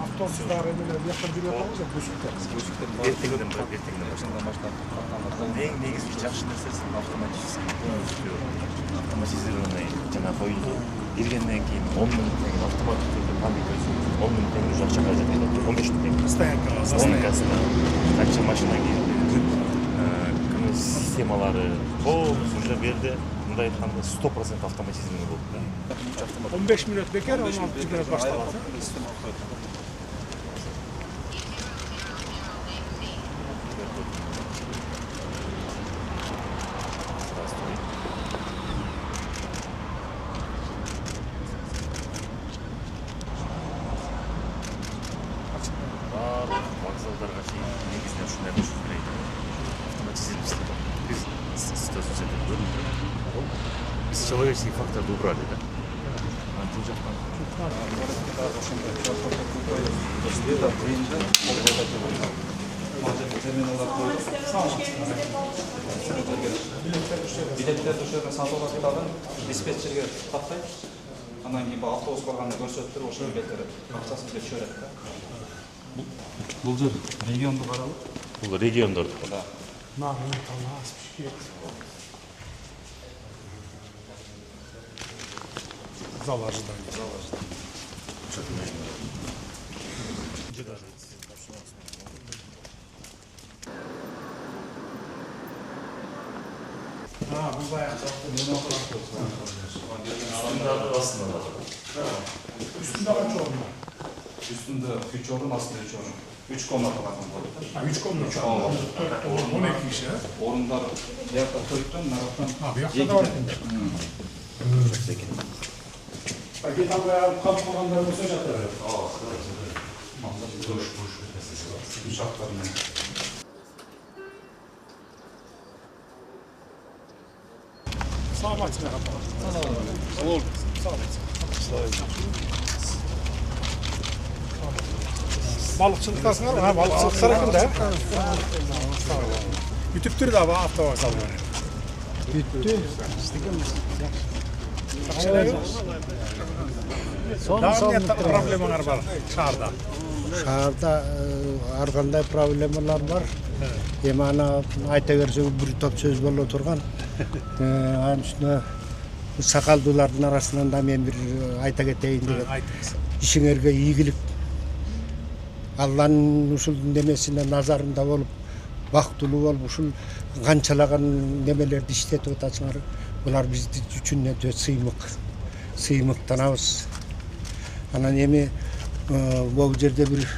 Avtobuslar emine yakın bir yapamız ya Ертеңден баштап. Ең негізгі жақсы нәрсесі автоматизированный жана қойылды. Келгенден кейін 10 минуттан кейін автоматтық түрде память өсіп, 10 минуттан кейін уже ақшаға жетеді. 15 минуттан кейін. Стоянкасына қанша машина келді. Системалары полностью уже берді. Мындай айтқанда 100% автоматизированный болды. 15 minut bekar, 16 minut başladı. Барлық вокзалдарға шейін негізінен ушундай жүргүзүлөт. Автоматизировать. Біз человеческий факторды убрали, да? Билеттерди ошол жерден сатып алып атпаган диспетчерге каттайт. Андан кийин автобус барганда көрсөтүп туруп ошол билеттерди акчасын төлөп жиберет да. Бул жер регионду каралып. Бул региондордуку. Да. Зал ожидания. Bu bayağı Üstünde kaç oldu? Üstünde 3 orun, aslında 3 orun. 3 komnat olan bu. 3 komnat. 12 kişi. Orunlar yakta toyuttan, naraftan. Bir yakta da var. Peki tam bayağı kamp olanlarını söyleyecekler. Boş. Uçaklarından. Sağ ol. Balıkçılıktasın ha, balıkçılık tarafında. Bütüptür de hava hafta var salları. Bitti. Daha ne problemler var şehirde? Şehirde argандай problemler var. Emana ayta berse bir top söz bolla oturgan. Anın üstüne sakaldıların arasından da men bir ayta keteyin dedim. İşiңерге ийгилик Allah'ın ушул немесине назарында болуп, бактылуу болуп, ушул канчалаган немелерди иштетип атасыңар. Булар биз үчүн өтө сыймыктанабыз. Анан эми бул жерде бир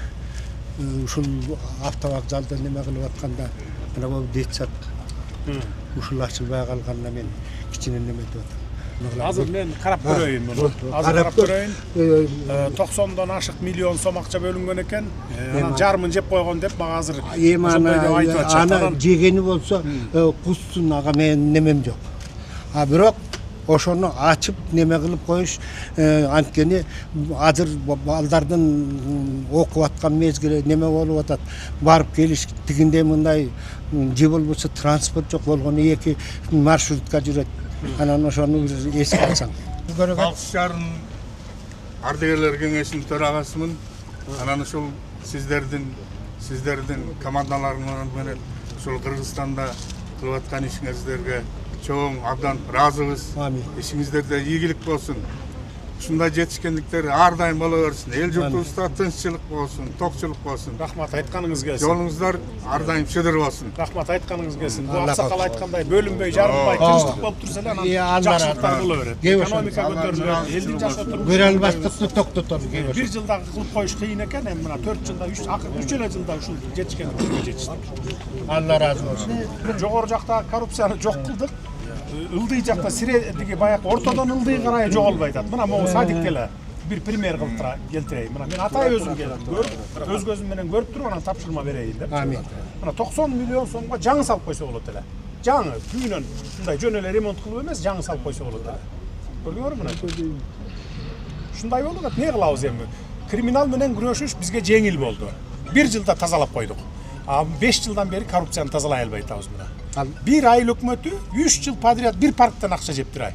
ушул автовокзалда неме кылып атканда, мына бул детсад ушул ачылбай калганына мен кичине неме деп атам. Hazır men karap göreyim bunu. Hazır karap göreyim. 90'dan aşık milyon so'm akça bölüngen eken. Jarmын жеп койгон деп мага азыр. Ana жегени болсо кустун ага мен немем жок. А бирок ошону ачып неме кылып коюш анткени азыр балдардын окуп аткан мезгили неме болуп атат. Барып келиш тигинде мындай же болбосо транспорт жок болгону 2 маршрутка жүрөт. Анан ошону эске алсаң. Халк шаарынын ардагерлер кеңешинин төрагасымын. Анан ушул сиздердин командаларыңар менен ушул Кыргызстанда кылып аткан ишиңиздерге чоң абдан ыраазыбыз. Ишиңиздерде ийгилик болсун. Ушундай жетишкендиктер ар дайым боло берсин. Эл журтубузда тынччылык болсун, токчулук болсун. Рахмат айтканыңыз келсин. Жолуңуздар ар дайым чыдыр болсун. Рахмат айтканыңыз келсин. Бул аксакал айткандай бөлүнбөй, жарылбай, тынчтык болуп турса эле анан жакшылыктар боло берет. Экономика көтөрүлөт, элдин жашоо турмушу Көрө албастыкты токтотор. Bir жылда кылып коюш кыйын экен, эми мына 4 жылда, 3 эле жылда ушул жетишкендикке жетиштик. Allah razı olsun. Жогору жакта коррупцияны жок кылдык. Ылдый жакта сиредиги баягы ортодон ылдый карай жоголбой атат. Мына могу садикте эле bir пример кылып келтирейин. Мына мен атай өзүм келип көрүп, өз көзүм менен көрүп туруп анан тапшырма берейин деп. Амин. Мына 90 миллион сомго жаңы салып койсо болот эле. Жаңы күйүнөн мындай жөн эле ремонт кылып эмес, жаңы салып койсо болот эле. Көрдүңөрбү мына? Ушундай болуп атат. Не кылабыз эми? Криминал менен күрөшүш бизге жеңил болду. 1 жылда тазалап койдук. А 5 жылдан бери коррупцияны тазалай албай атабыз мына. Ал Bir айыл өкмөтү 3 жыл подряд bir парктан акча жеп турай.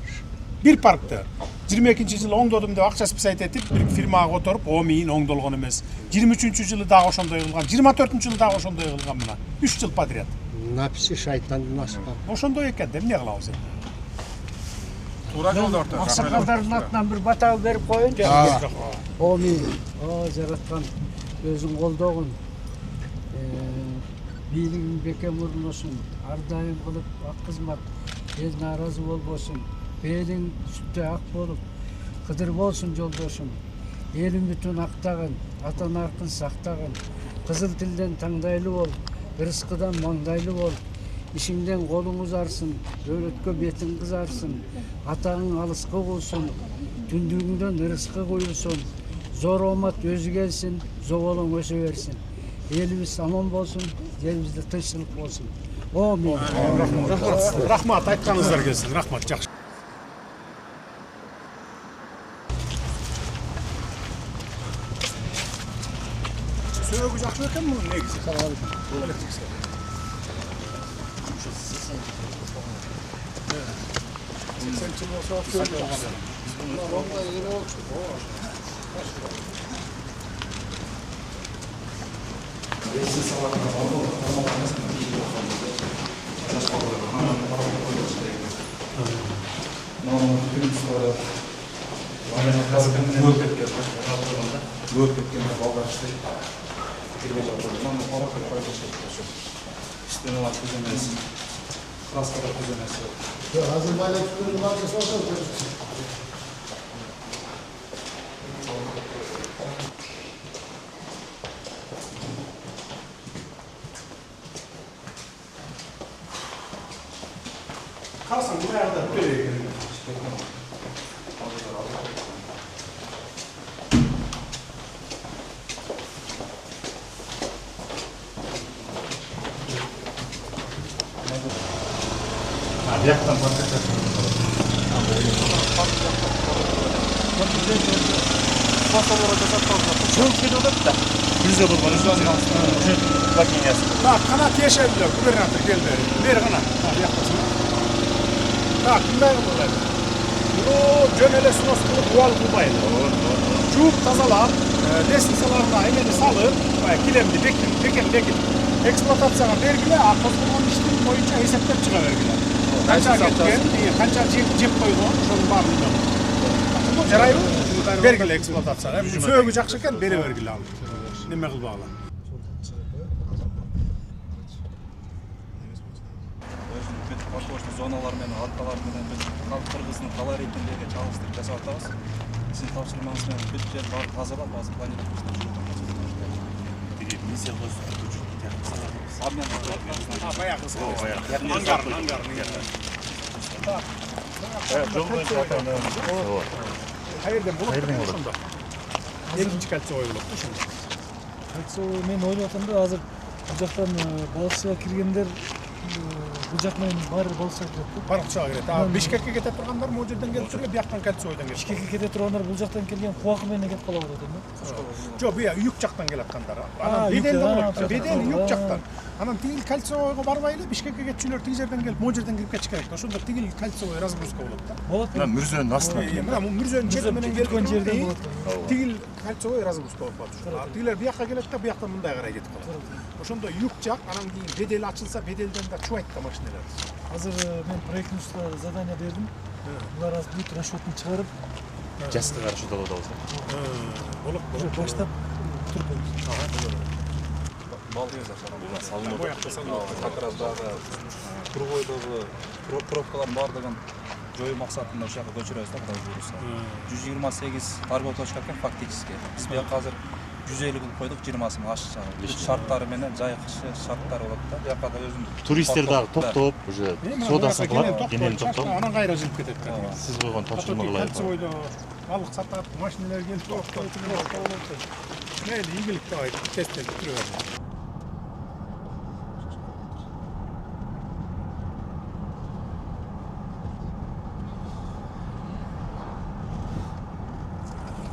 Bir паркты 22-жылы оңдодум деп акчасы писайт этип, бир фирмага которуп, о мейин оңдолгон эмес. 23-жылы дагы ошондой кылган, 24-жылы дагы ошондой кылган мына. 3 жыл подряд. написи шайтандын аспабы. Ошондой экен, эмне кылабыз эми? Туура жолдо орто. Аксакалдардын атынан бир батал берип коеюн. Оми, жараткан өзүң колдогун. Бийлигиң бекем уруносун, ар дайым кылып ак кызмат, эл нааразы болбосун. Белиң сүттө ак болуп, кыдыр болсун жолдошум. Элиң бүтүн актагын, ата наркын сактагын. Кызыл тилден таңдайлуу бол, ырыскыдан маңдайлуу бол. Ишиңден колуң узарсын, дөлөткө бетиң кызарсын. Атаң алыска болсун, түндүгүңдөн ырыскы куюлсун. Зор омат өзү келсин, зоболоң өсө берсин. Элибиз аман болсун, жерибизде тынччылык болсун. Амин. Рахмат, айтканыңыздар келсин. Рахмат, жакшы. Сөөгү жакшы экен мунун негизи. Kalsın bu ayakta böyle ekelim. Ayaktan bakacak. Çok şey olur da. Biz de bulmanız lazım. Bakın gelsin. Bak kanat yaşayabilir. Gubernatör gel beri. Beri kanat. Yaklaşın. Bak bunlar bunlar. Bunu cönele sunos kılıp uval bulmayın. Çuğuk tazalap, destisalarına elini salıp, kilemli, bekin. Eksploatasyona vergiler, arkasından işlem boyunca hesaplar çıkar vergiler. Kança getken, kança cep koyduğun, şunun var mı? Bu jarayı vergiler eksploatasyona. Söğü jakşıken beri vergiler alır. Neme kıl bağlı. Отошты зоналар менен аркалар менен биз кыргыздын кала ретиндеги чалыштырып жасап атабыз. Сиздин тапшырмаңыз менен бүт жер баары тазалап, азыр планировкасына жүрөт. Деги миссия кылып Обмен Баягысы. Кайерден болот? Ошондо. Экинчи кольцо коюлат ошондо. Кольцо мен ойлоп атам да азыр бул жактан балыкчыга киргендер бул жак менен баары балыкчыга кирет. Барыкчыга кирет. Бишкекке кете тургандар могу жерден келип туруп, бияктан кольцойдон келип. Бишкекке кете тургандар бул жактан келген кубакы менен кетип калып атат да. Жок, буя юг жактан келип аткандар. Анан беден юг жактан. Анан тигил кольцого барбай эле Бишкекке кетчүлөр тиги жерден келип, могу жерден кирип кетиш керек. Ошондо тигил кольцовый разгрузка болот да. Болот. Мына мүрзөнүн астынан. Мына мүрзөнүн жери менен келген жерден болот. Тигил кольцовый разгрузка болуп калат. Тигилер бияка келет да, бияктан мындай карай кетип калат. Ошондо юг жак, анан кийин бедел ачылса, беделден да чубайт да машиналар. Азыр мен проектчиге задание бердим. Булар азыр бүт расчётун чыгарып, Жаска каршы да болот. Болот. баштап турбуз. Как раз дагы кругойдогу пробкалардын баардыгын жоюу максатында ушул жака көчүрөбүз да, Кудай буйруса. 128 торговый точка экен фактически. Биз бияка азыр 150 кылып койдук, 20-сын ашча. Шарттары менен жайкышы шарттары болот да. Бияка да өзүнүн Туристтер дагы токтоп, уже соодасын кылып, кенен токтоп. Анан кайра жылып кетет. Сиз койгон тапшырмалар. Кольцойдо балык сатат, машиналар келип токтойт. Мейли игилик да тесттелип турат.